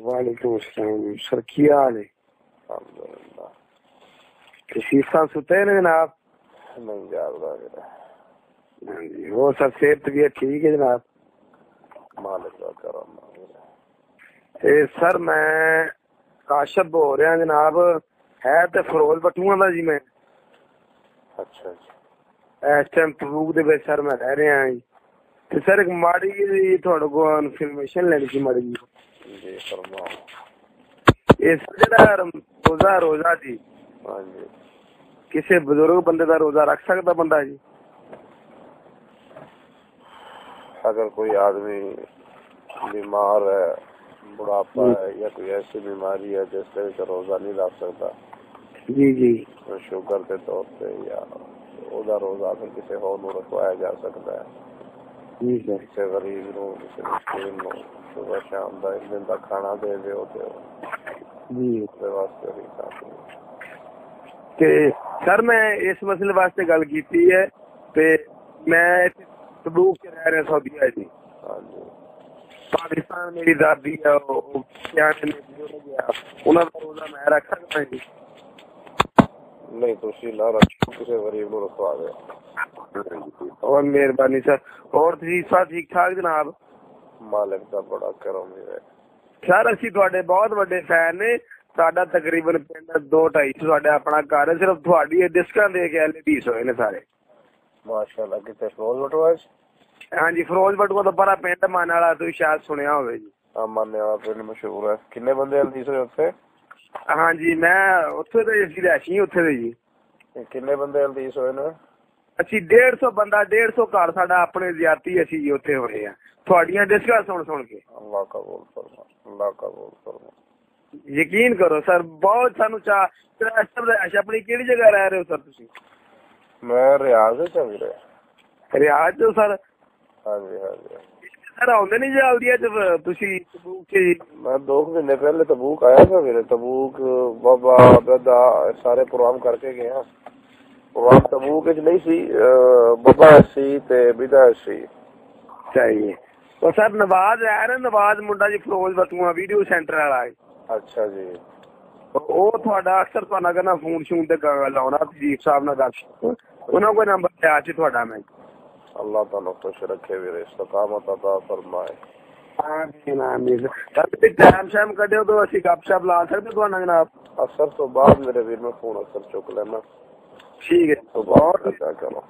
وعلیکم السلام سر، کیا حال ہے؟ الحمدللہ۔ کسی صاحب ستے ہیں جناب؟ نہیں جاگتا میرا۔ ہاں جی، وہ سر صحت طبیعت ٹھیک ہے جناب؟ مالک کا کرم سر میں کاشف بول رہا جناب، ہے تو فروز بٹوا دا جی میں اچھا جی اس ٹائم تبوک دے وچ سر میں رہ رہا جی، تے سر ایک ماڑی جی تھوڑے کو انفارمیشن لینی سی ماڑی جی فرماؤ۔ اس جڑا روزہ جی، ہاں جی کسی بزرگ بندے دا روزہ رکھ سکتا بندہ جی؟ اگر کوئی آدمی بیمار ہے، بڑھاپا ہے یا کوئی ایسی بیماری ہے جس سے روزہ نہیں رکھ سکتا، جی جی، شوگر کے طور پہ یا وہ روزہ پھر کسی اور نو رکھوایا جا سکتا ہے، جی سر، کسی غریب نو، کسی مسکین نو صبح شام کا ایک دن کا کھانا دے دیو جی واسطے بھی کافی۔ تے سر میں اس مسئلے واسطے گل کیتی ہے تے میں تبوک سے رہ رہا سعودیہ جی، ہاں جی پاکستان میری دادی ہے، انہوں کا روزہ میں رکھ سکتا جی؟ نہیں تسی نہ رکھو، کسی غریب نو رکھوا دے۔ اور مہربانی سر، اور تیسرا ٹھیک ٹھاک جناب؟ مالک کا بڑا کرم ہے سر اسی تواڈے بہت بڑے فین نے، ساڈا تقریباً پنڈ 2-2.5 اپنا گھر ہے، صرف تھوڑی ڈسکاں دے کے LEDs ہوئے نے سارے ماشاءاللہ۔ کتنے فروز بٹوا؟ ہاں جی، فروز بٹوا تو بڑا پنڈ مانے والا، تھی شاید سنیا ہوئے جی۔ ہاں ماننے والا پنڈ مشہور ہے۔ کنے بندے الدیس ہوئے اتنے؟ ہاں جی، میں اتھے تے اسی رہائشی اتھے دے جی۔ کنے بندے الدیس ہوئے نا؟ اسی 150 بندہ، 150 گھر ساڈا اپنے زیادتی اسی جی اتھے ہوئے ہیں تھوڑیاں ڈسکاں سن کے۔ اللہ قبول فرما، اللہ قبول فرما۔ یقین کرو سر، بہت سانو چاہ اپنی کیڑی جگہ رہ رہے ہو سر تسی؟ میں ریاض ویرے۔ ریاض جو سر؟ ہاں جی ہاں جی سر آدھے نہیں جلدی جب تسی تبوک سے؟ میں 2 مہینے پہلے تبوک آیا تھا میرے، تبوک بابا دادا سارے پروگرام کر کے گیا۔ پروگرام تبوک نہیں سی، بابا سی تے بیدا سی چاہیے تو سر نواز ہے نا، نواز منڈا جی فروز بٹوا ویڈیو سینٹر والا ہے۔ اچھا جی، وہ تھوڑا اکثر تھوڑا کہنا فون شون تے لاؤنا تجیب صاحب نال گل، انہوں کو نمبر دیا سی تھوڑا میں۔ اللہ تعالیٰ خوش رکھے ویرے، استقامت عطا فرمائے۔ ٹائم شائم کڈو تو اسی گپ شپ لا سکتے تھوڑا جناب؟ اثر تو بعد میرے ویر میں فون اثر چک لینا۔ ٹھیک ہے، تو بہت اچھا کرو۔